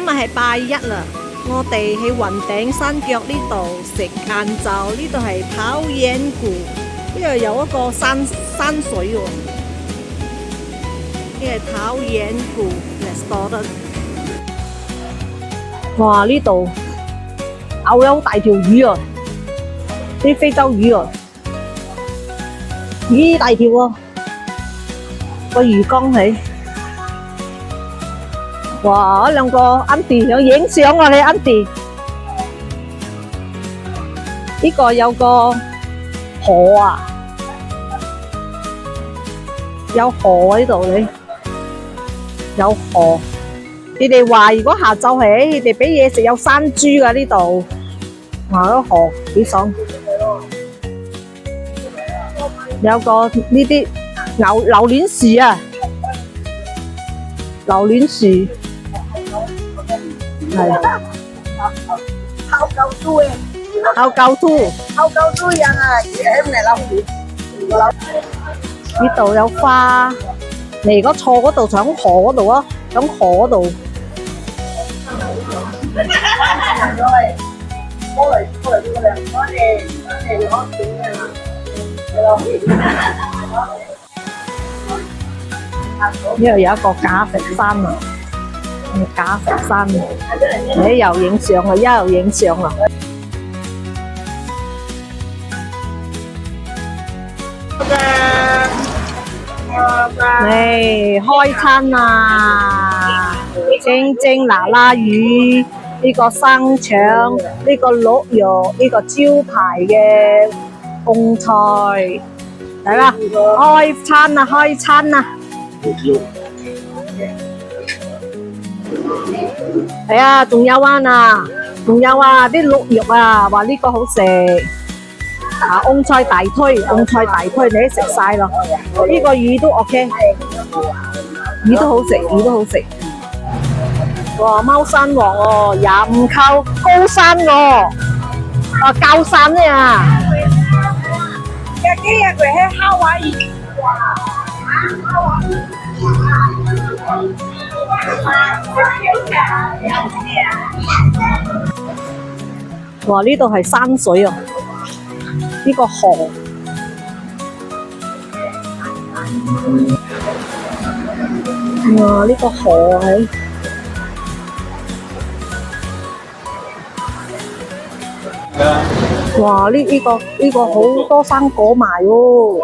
今日係拜一啦，我哋喺雲頂山腳呢度食晏晝，呢度係跑野谷，呢度有一個山水喎，呢係跑野谷 restaurant。哇！呢度有好大條魚啊，啲非洲魚啊，咦大條喎，個魚缸起。哇！兩個 auntie 想影相啊，你 auntie。呢個有個河啊，有河喺度你，有河。你哋話如果下晝係你哋俾嘢食有山豬噶呢度，哇！個河幾爽。有個呢啲榴蓮樹啊，榴蓮樹。係烤狗豬啊！烤狗豬人啊！呢度有花，你如果坐嗰度就喺河嗰度啊，喺河嗰度。呢度有一個假佛山啊！假佛山，你又影相啊，又影相啊！嚟開餐啦！蒸辣辣魚，呢個生腸，呢個鹿肉，呢個招牌嘅餸菜，嚟啦！開餐啦！開餐啦！係啊，仲有啊，啲鹿肉啊，話呢個好食。啊，翁菜大推，你都食晒咯。呢個魚都 OK， 魚都好食。哇，貓山王哦，25扣，高山喎，啊高山咧啊。哇！呢度係山水啊，呢個河。哇！呢個河係。哇！呢個好多生果賣喎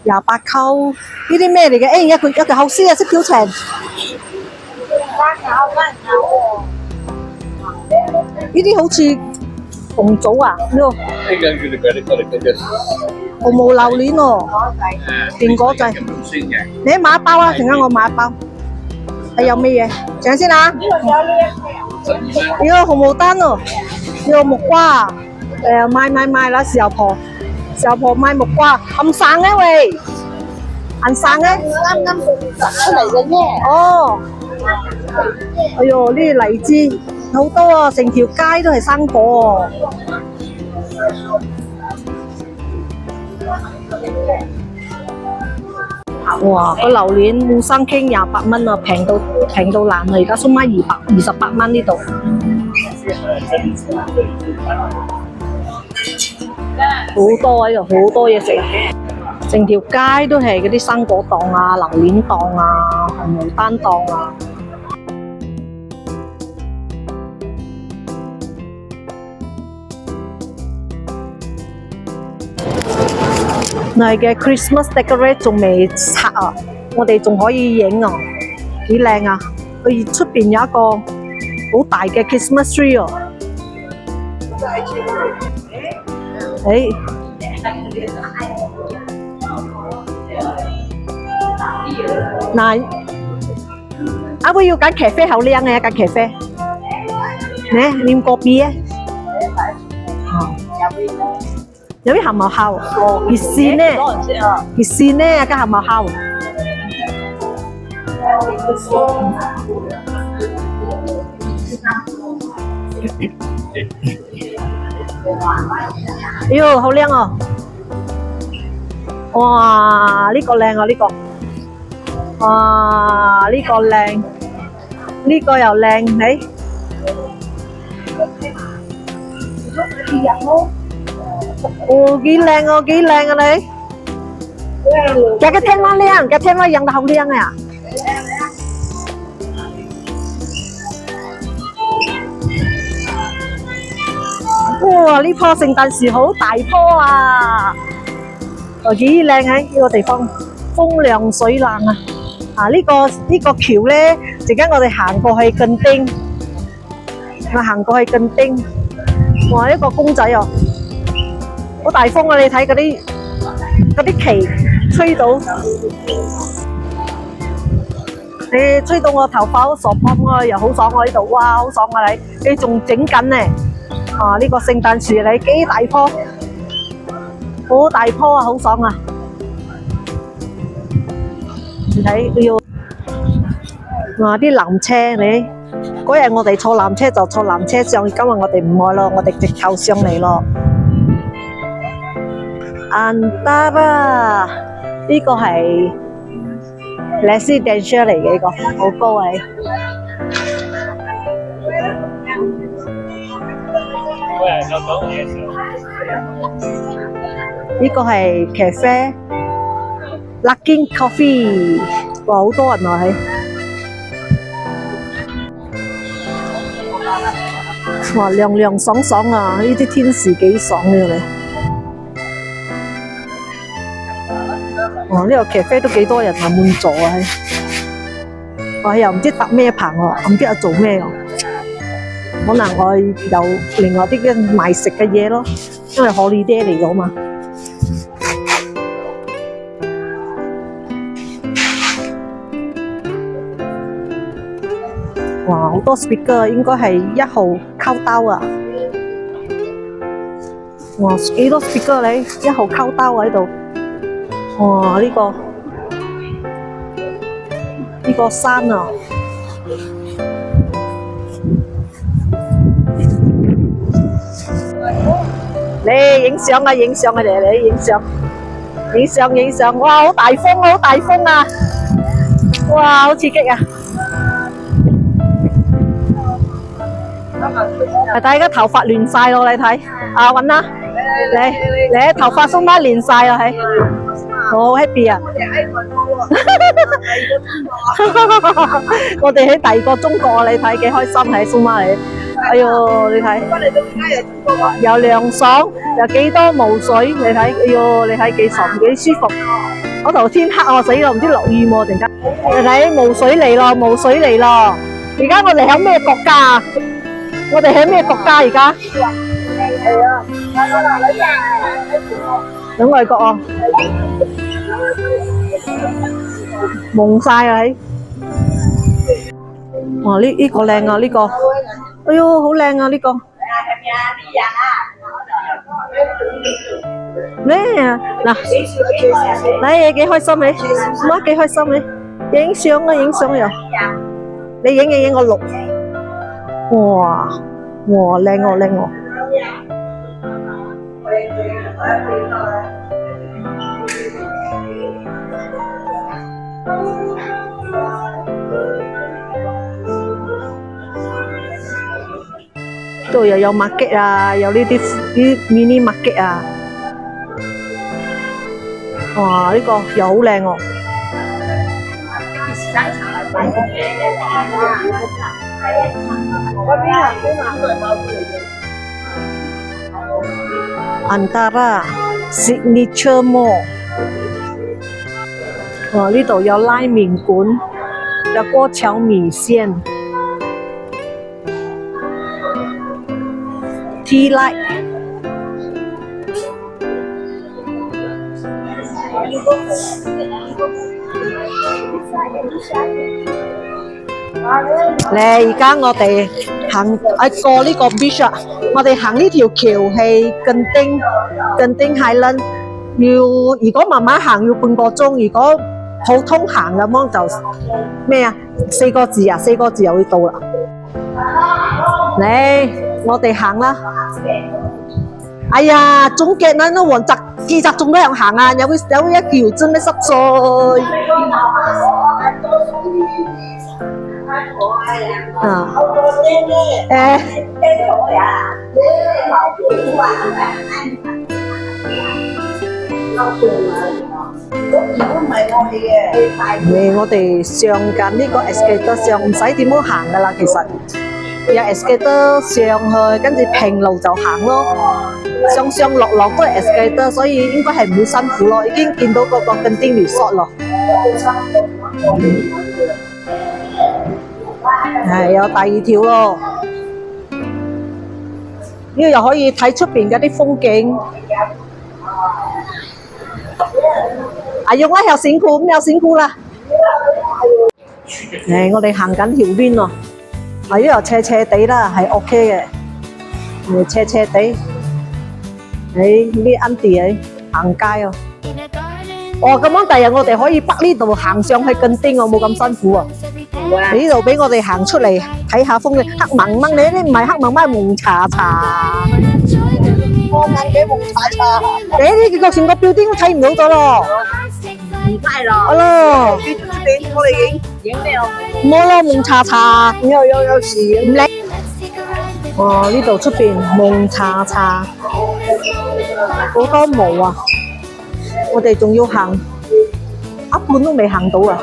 ，28扣。呢啲咩嚟嘅？誒，一個後絲啊，識表情。呢啲好似紅棗啊，呢個紅毛榴蓮喎，蘋果仔。你買一包啊，陣間我買一包。係有咩嘢？等先啊。呢個紅毛丹喎，呢個木瓜。賣啦，時候婆賣木瓜，咁生嘅喂，咁生嘅。啱出嚟嘅啫。哦。哎呦，呢啲荔枝好多啊，成條街都係生果喎。哇，個榴蓮半生傾28蚊啊，平到爛啊！而家送返228蚊呢度。好多喺度，好多嘢食啊！成條街都係嗰啲生果檔啊、榴蓮檔啊、紅毛丹檔啊。嗱嘅 Christmas decorate 仲未拆啊，我哋仲可以影啊，幾靚啊！佢出邊有一個好大嘅 Christmas tree 哦。誒，嗱，阿妹要揀咖啡好靚嘅，揀咖啡。你飲kopi啊？有啲鹹毛烤，熱線呢，加鹹毛烤。喲，好靚哦！哇，呢個靚啊，呢個。哇，呢個靚。呢個又靚，你哦幾靚啊，幾靚啊你！cái thêm nó liang, cái thêm nó dần đầu liang này à? Wow, 呢棵聖誕樹好大棵啊！幾靚喺呢個地方，風涼水冷啊！呢個橋咧，陣間我哋行過去近丁，我行過去近丁，哇！一個公仔哦，好大風啊！你睇嗰啲旗吹到，你吹到我頭髮好傻崩啊，又好爽啊呢度，哇！好爽啊你仲整緊呢？呢個聖誕樹你幾大棵，好大棵啊，好爽啊！你睇要啲纜車你嗰日我哋坐纜車就坐纜車上，今日我哋唔愛咯，我哋直頭上嚟咯。Antara 呢個係 residential 嚟嘅，呢個好高啊！呢個係 cafe Luckin Coffee， 哇好多人啊哇涼涼爽爽啊！呢啲天時幾爽嘅你。哇！呢個cafe都幾多人啊，滿座啊！我又唔知搭咩棚喎，唔知做咩喎。可能我有另外啲嘅賣食嘅嘢咯，因為holiday嚟咗嘛。哇！好多 speaker， 應該係1號溝兜啊！哇！幾多 speaker 你1號溝兜喺度。哇！呢個山啊，你影相啊，影相啊，你影相，哇！好大風啊！哇！好刺激啊！大家頭髮亂晒咯，你睇啊，搵啦，你頭髮鬆返亂晒啦，係。好 happy 啊！我哋喺第二個中國啊，你睇幾開心喺蘇馬里。哎呦，你睇又涼爽，又幾多霧水，你睇，哎呦，你睇幾爽幾舒服。嗰度天黑啊，死咯，唔知落雨喎，突然間。你睇霧水嚟咯！而家我哋喺咩國家啊？我哋喺咩國家而家？喺外國啊！蒙晒啊！哇！呢個靚啊！呢個，哎呦，好靚啊！呢個咩啊？嗱，你幾開心你？媽幾開心你？影相啊！又，你影我錄。哇！靚喎！度又有 market 啊，有呢啲mini market 啊。哇！呢個又好靚喎。Antara Signature Mall， 哇！呢度有拉麵館，有過橋米線 ，Tea Light， 嚟，而家我哋行過呢個 beach 啊，我哋行呢條橋係近丁Highland， 如果慢慢行要半個鐘，如果普通行咁樣就咩啊4個字又會到啦。嚟，我哋行啦。哎呀，總結啦，都黃澤記者仲多人行啊，有一條真係濕碎。啊，我哋上緊呢個 escalator 上唔使點樣行噶啦，其實有 escalator 上去，跟住平路就行咯，上上落落都係 escalator，所以應該係唔會辛苦咯。已經見到嗰個Genting Resort咯，係有第二條咯。呢度又可以睇出邊嗰啲風景。啊，用啦，有辛苦，咁有辛苦啦。我哋行緊條邊喎，呢又斜斜地啦，係 OK 嘅，斜斜地。啲 auntie 行街啊。咁樣第日我哋可以北呢度行上去Genting，我冇咁辛苦啊。呢度俾我哋行出嚟睇下風景，黑蒙蒙，你唔係黑蒙蒙，係蒙查查。我眼幾蒙查查。呢個成個標點都睇唔到咗咯。唔係咯。好咯。我哋影咩啊？冇咯，蒙查查。有時唔靚。呢度出邊蒙查查，好多霧啊！我哋仲要行一半都未行到啊！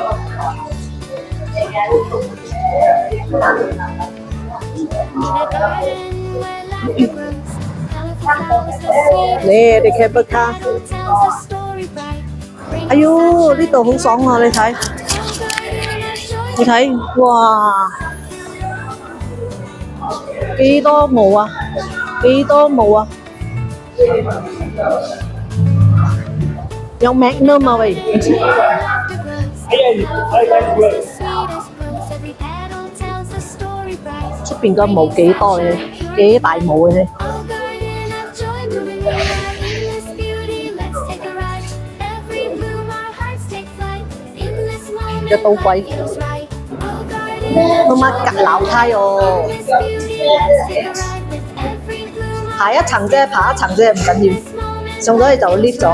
你cable car，哎呦，呢度好爽啊！你睇，哇，幾多霧啊！幾多霧啊！有 Magnum 啊喂！出邊個霧幾多嘅？幾大霧嘅？一刀龜，媽媽隔樓梯哦！下一層啫，爬一層啫，唔緊要，上咗去就 lift 咗。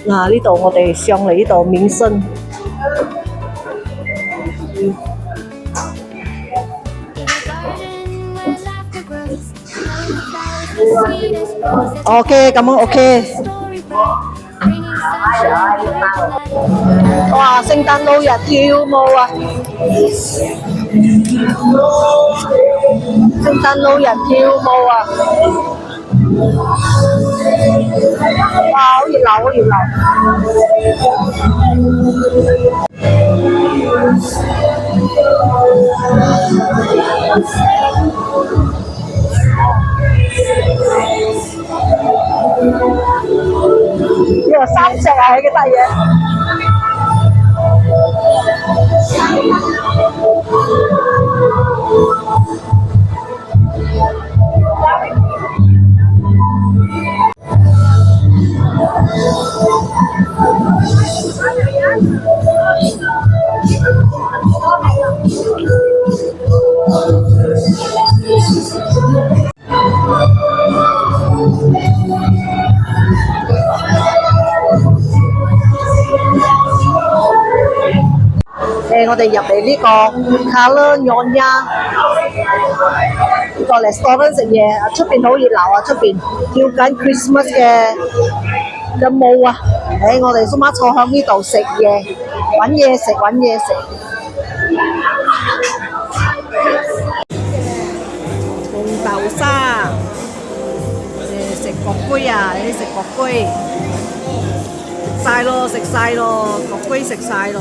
呢度我哋上嚟呢度免身。OK， 咁樣 OK。哇！聖誕老人跳舞啊！聖誕老人跳舞啊！哇！好熱鬧，好熱鬧。呢個三隻啊，幾大嘢！我哋入嚟呢個 Cala Nyonya 呢個 restaurant 食嘢，出邊好熱鬧啊！出邊跳緊 Christmas 嘅舞啊！我哋蘇媽坐喺呢度食嘢，揾嘢食，揾嘢食。紅豆沙，食角龜啊！你食角龜，食晒咯，食晒咯，角龜食晒咯。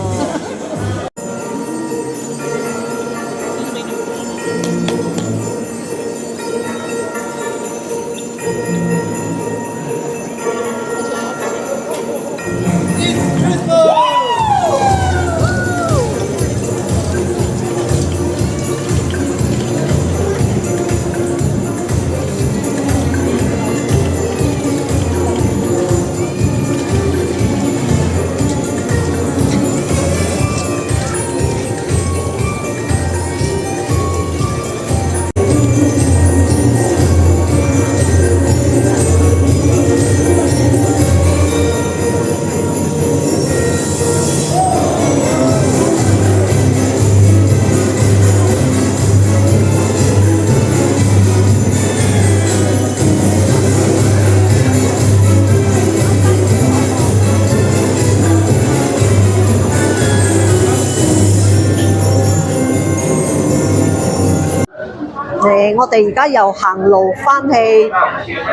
我哋而家又行路翻去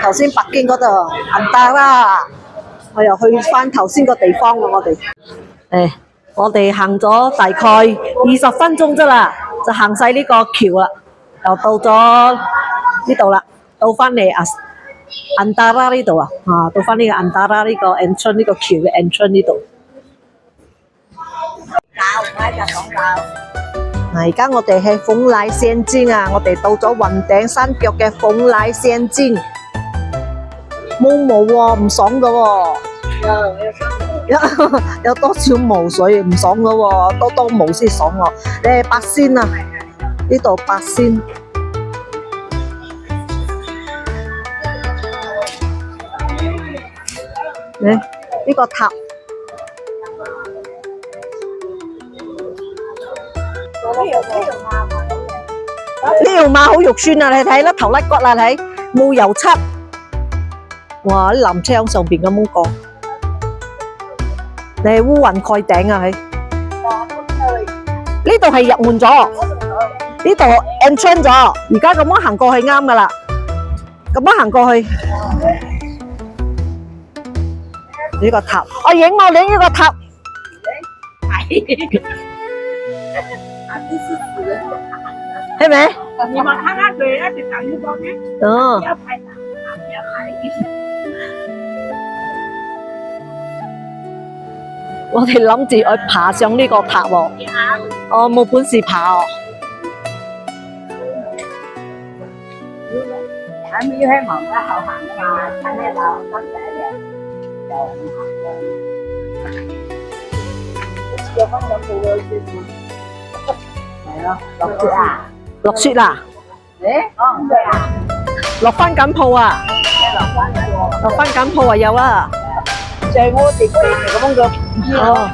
頭先北京嗰度安達啦，我又去翻頭先個地方啦，我哋。我哋行咗大概20分鐘啫啦，就行晒呢個橋啦，又到咗呢度啦，到翻嚟安達拉呢度啊，到翻呢個安達拉呢個 entrance 呢個橋嘅 entrance 呢度。而家我哋係鳳來仙境啊，我哋到咗雲頂山腳嘅鳳來仙境，冇霧喎，唔爽噶喎。有多少霧水唔爽噶喎，多霧先爽喎。你係八仙啊？呢度八仙。呢個塔。呢條馬好肉酸啊！你睇甩頭甩骨啦，睇冇油漆。哇！啲纜車喺上邊咁樣過，你係烏雲蓋頂啊！呢度係入門咗，呢度 entrance 咗，而家咁樣行過去啱噶啦，咁樣行過去。呢個塔，我影呢個塔。係咪？你望下佢一直等呢個咩？哦。我哋諗住去爬上呢個塔喎，我冇本事爬哦。喺呢喺望家後行㗎嘛，睇呢度得第一樣就行。有分兩步嘅先嘛。係咯，落雪啊！落雪啦！落翻緊鋪啊！落翻緊鋪啊有啊！就係我哋咁樣嘅。哦，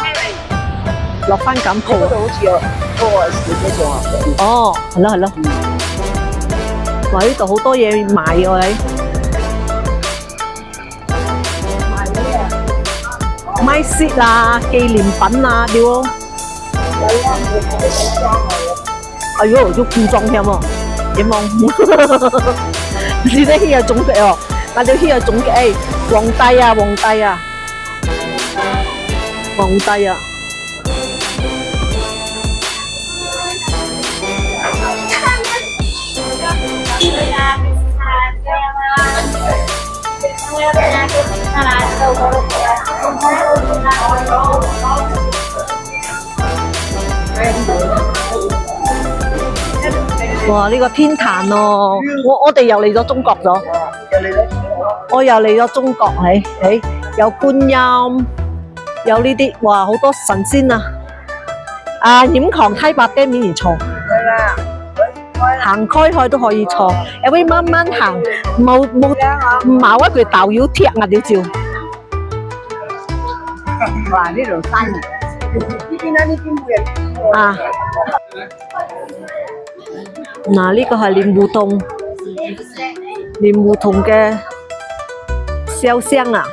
落翻緊鋪。嗰度好似有嗰種啊。哦，係咯。哇！呢度好多嘢賣喎你。賣雪啊，紀念品啊，啲喎。哎呦，要故裝添喎，點望？你哋hier有總嘅哦，我哋hier有總嘅，皇帝啊！哇！呢個天壇哦，我哋又嚟咗中國咗，我又嚟咗中國，有觀音，有呢啲，哇，好多神仙啊！染狂梯白嘅免而坐，行開開都可以坐，又可以慢慢行，冇一句豆要踢啊屌照。哇！呢度山呢邊冇人啊！嗱，呢個係蓮湖洞嘅燒香啊！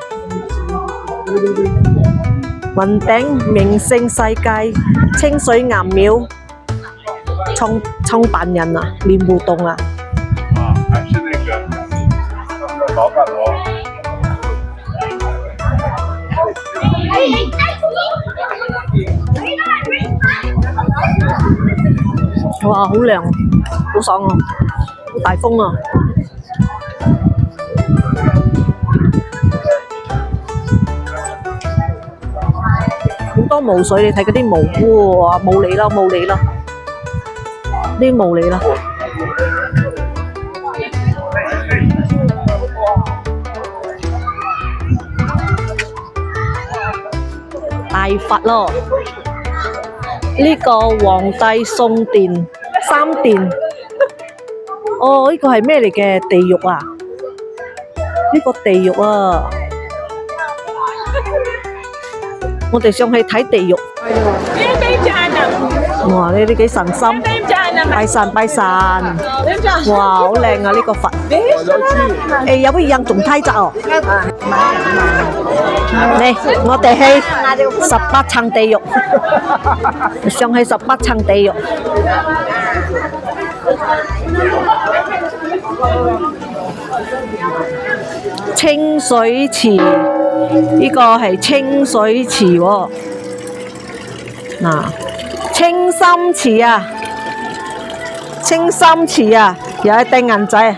雲頂名勝世界清水岩廟創辦人啊，蓮湖洞啊！還是那個老闆咯。哇，好涼，好爽啊，好大風啊！好多霧水，你睇嗰啲霧，哇，霧嚟啦，啲霧嚟啦！大佛咯，呢個皇帝送殿三殿，哦，呢個係咩嚟嘅？地獄啊！呢個地獄啊！我哋上去睇地獄。哇！呢啲幾神心，拜神！哇，好靚啊！呢個佛。誒，有冇人仲梯集哦？嚟，我哋去18層地獄，上去18層地獄。清水池，呢個係清水池喎。嗱，清心池啊，清心池啊，又係掟銀仔，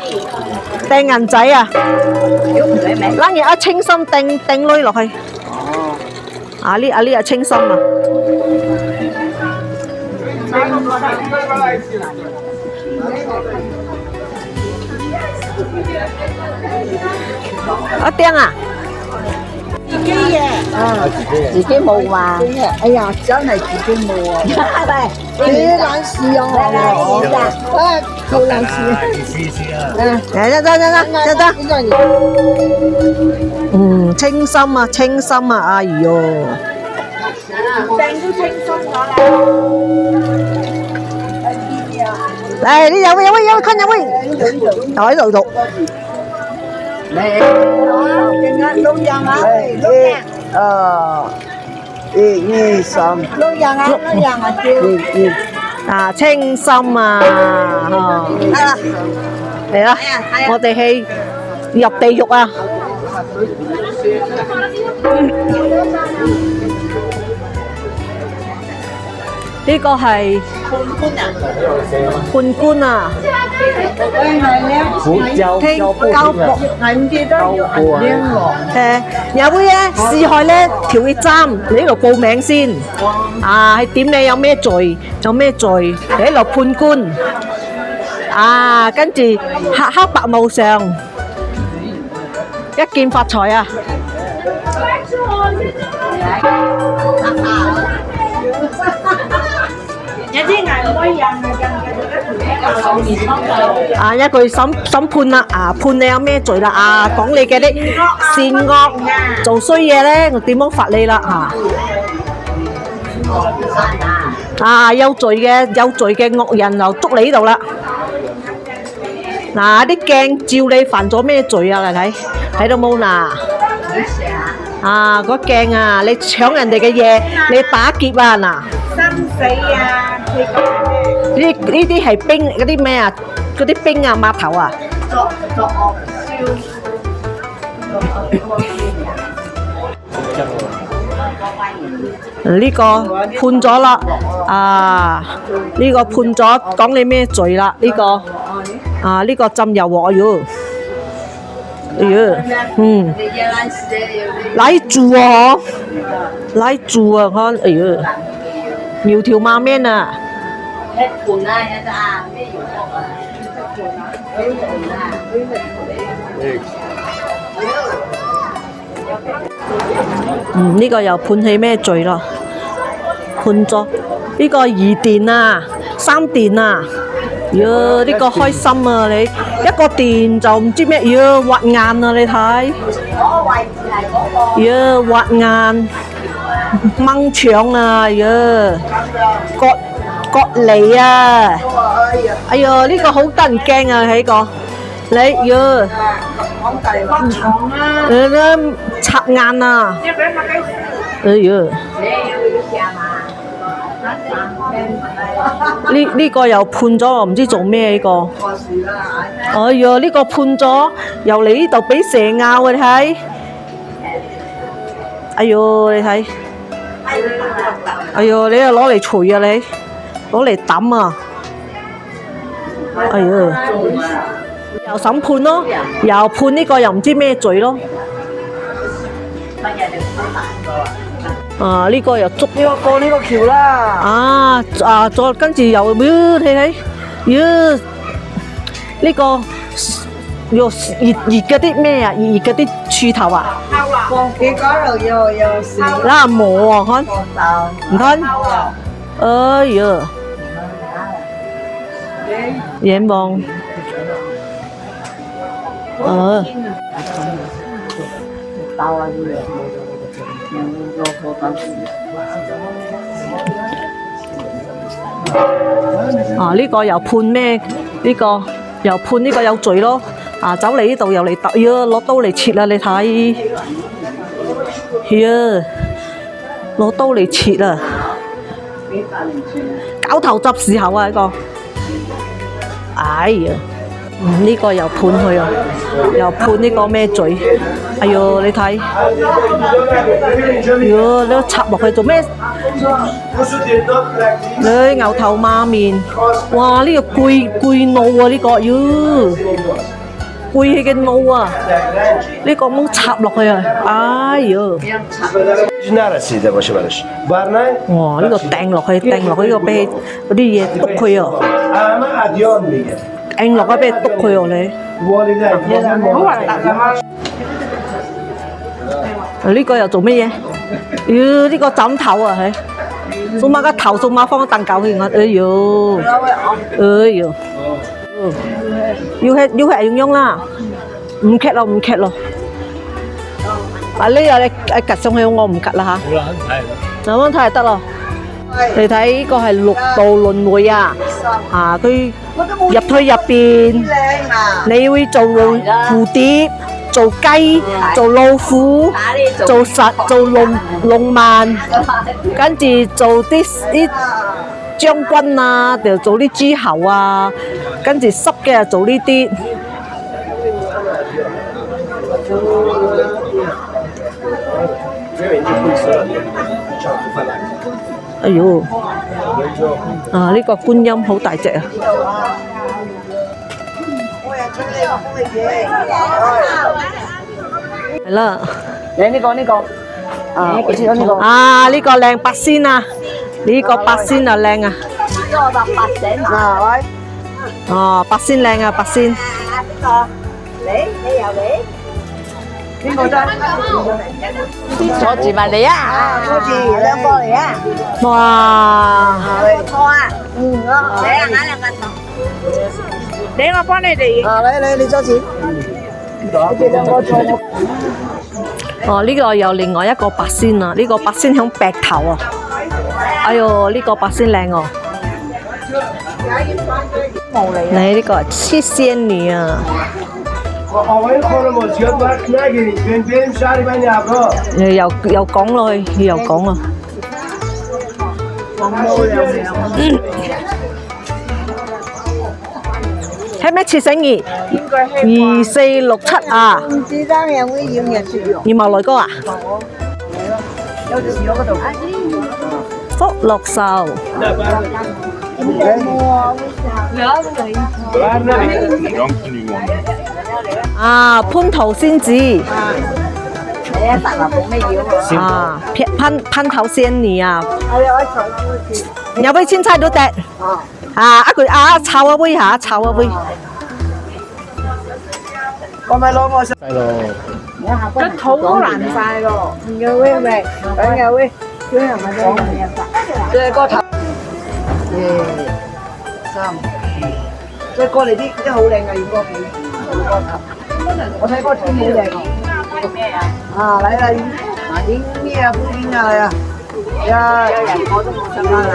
掟銀仔啊，攞嘢一清心掟女落去。啊呢係清心啊。阿釘啊！自己嘅，自己冇嘛？哎呀，真係自己冇啊！幾難試啊！好難試啊！得，清心啊，清心啊，哎喲，病都清心咗啦。嚟，你有位，坤有位，又喺度讀。嚟，錄像啊！1、2、3，錄像啊！啊，清心啊，嚟啦，我哋去入地獄啊！呢個係判官啊，聽交博，有位咧試害咧條血針，你喺度報名先，啊係點你有咩罪，有咩罪，你喺度判官，啊跟住黑白無常，一見發財啊！有啲人唔可以印啊，一句審判啦，啊判你有咩罪啦，啊講你嘅啲善惡做衰嘢咧，我點樣罰你啦啊有罪嘅惡人就捉你呢度啦。嗱啲鏡照你犯咗咩罪啊？嚟睇到冇嗱？啊個鏡啊，你搶人哋嘅嘢，你打劫啊嗱！生死啊！呢啲係兵嗰啲咩啊？嗰啲兵啊碼頭啊！作惡呢個判咗啦，啊呢個判咗講你咩罪啦？呢個啊呢個浸油鑊喲，來煮啊，來煮啊，看哎呦，苗條馬面啊！呢個又判起咩罪咯？判咗呢個2電啊，3電啊！喲，呢個開心啊！你一個電就唔知咩，喲挖眼啊！你睇，喲挖眼掹腸啊！喲割脷啊！哎喲，呢個好得人驚啊！呢個你喲，插眼啊！哎喲，呢個又判咗，唔知做咩呢個。哎喲，呢個判咗，又嚟呢度俾蛇咬啊！你睇，哎喲，你睇，哎喲，你又攞嚟捶啊你！攞嚟抌啊！哎呀，又審判咯，又判呢個又唔知咩罪咯。啊，呢個又捉呢個過呢個橋啦。再跟住又睇睇，呢個又熱嗰啲咩啊？熱嗰啲柱頭啊！幾嗰度又少。嗱磨啊，看，唔看？哎呀！眼望，呢個又判咩？呢個又判呢個有罪咯。啊，走嚟呢度又嚟揼，攞刀嚟切啊！你睇，攞刀嚟切啊！搞頭執時候啊！呢個。哎呀，呢個又判佢啊，又判呢個咩罪？哎呦，你睇，喲，你插落去做咩？你牛頭馬面，哇！呢個攰腦啊，呢個，喲，攰氣嘅腦啊，呢個冇插落去啊，哎呦！ نرسیده باشه براش ورنه 哇！呢個掟落去呢個俾嗰啲嘢篤佢啊！ همه ادیان میگه 掟落去俾篤佢啊你！ والدین 呢個又做乜嘢？妖！呢個枕頭啊，係送馬個頭，送馬放個凳狗去我，哎呦，哎呦，要係用啦，唔劇咯。啊呢個你趌上去，我唔趌啦嚇。冇問題就得咯。你睇呢個係六道輪迴啊！啊，佢入去入邊，你會做蝴蝶。 做雞、做老虎、做龍萬，跟住做啲將軍啊，就做啲諸侯啊，跟住濕嘅就做呢啲。哎呦！啊，呢個觀音好大隻啊！ 係啦，你呢個啊，我知道呢個啊呢個靚八仙啊，呢個八仙啊靚啊，呢個就八仙啊，喂，哦八仙靚啊八仙，呢個你又你，邊個啫？坐住埋嚟啊！坐住兩個嚟啊！哇！坐啊！你啊，拿兩個坐。你我幫你哋。啊，你坐住。你兩個坐。哦，呢個有另外一個八仙啊，呢個八仙響壁頭啊。哎呦，呢個八仙靚哦。你呢個七仙女啊。 آقای خانم زیاد وقت نگیرید بریم شهر بنی ابرار 又講落去，又講啊！係咩切醒兒？2467啊！唔知得有冇要人食藥？要冇來過啊？有條魚嗰度。福祿壽。 啊，蟠桃仙子。啊，蟠桃仙女啊。有杯青菜都得。啊，一句啊，炒一杯嚇，炒一杯。我咪攞我食。個肚都爛晒咯，唔要喂喂，唔要喂，叫人咪講唔入法。即係個頭。3，再過嚟啲好靚嘅要過幾？我睇嗰個天好靚。啊，嚟啦！影咩啊？風景啊嚟啊！呀，有人我都冇上翻嚟。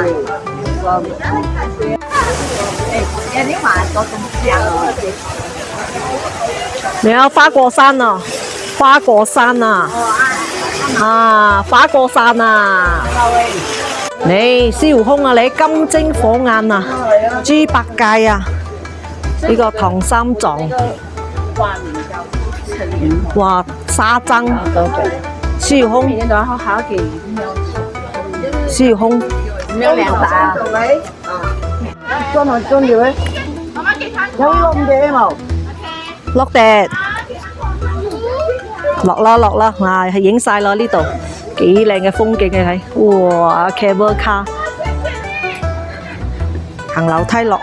有啲慢嗰種聲。你有花果山啊！花果山啊！啊，花果山啊！ 你燒空啊！你金睛火眼啊，豬八戒啊，呢個唐三藏，哇沙僧，燒空，燒空，有靚仔，裝埋裝住佢，有呢個5隻冇？落地，落啦，啊係影晒啦呢度。 幾靚嘅風景嘅睇，哇 cable car 行樓梯落。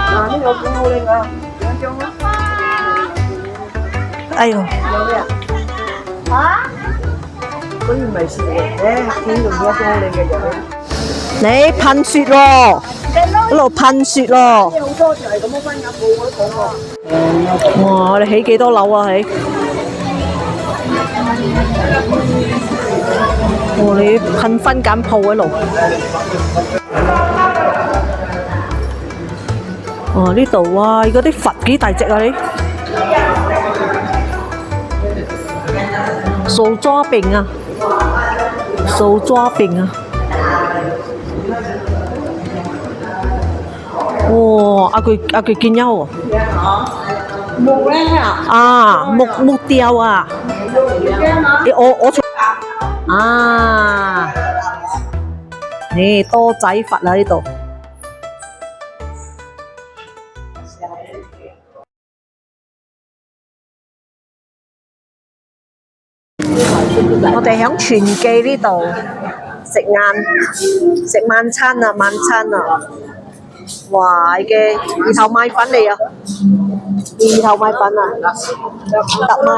嗱呢個景好靚啊，兩張啦。哎呦！嚇？嗰啲唔係雪嚟嘅，景度有一張好靚嘅嘢。你噴雪咯，一路噴雪咯。好多就係咁樣分入鋪嗰度喎。哇！我哋起幾多樓啊？起？ 哦，你噴分間鋪喺度。哦，呢度哇，嗰啲佛幾大隻啊你？手抓餅啊，手抓餅啊。哦，佢見優木咧啊，木雕啊，我啊，你多仔佛喺呢度。我哋喺全記呢度食晚餐啊！哇嘅二頭米粉嚟啊！二頭米粉啊，特貓。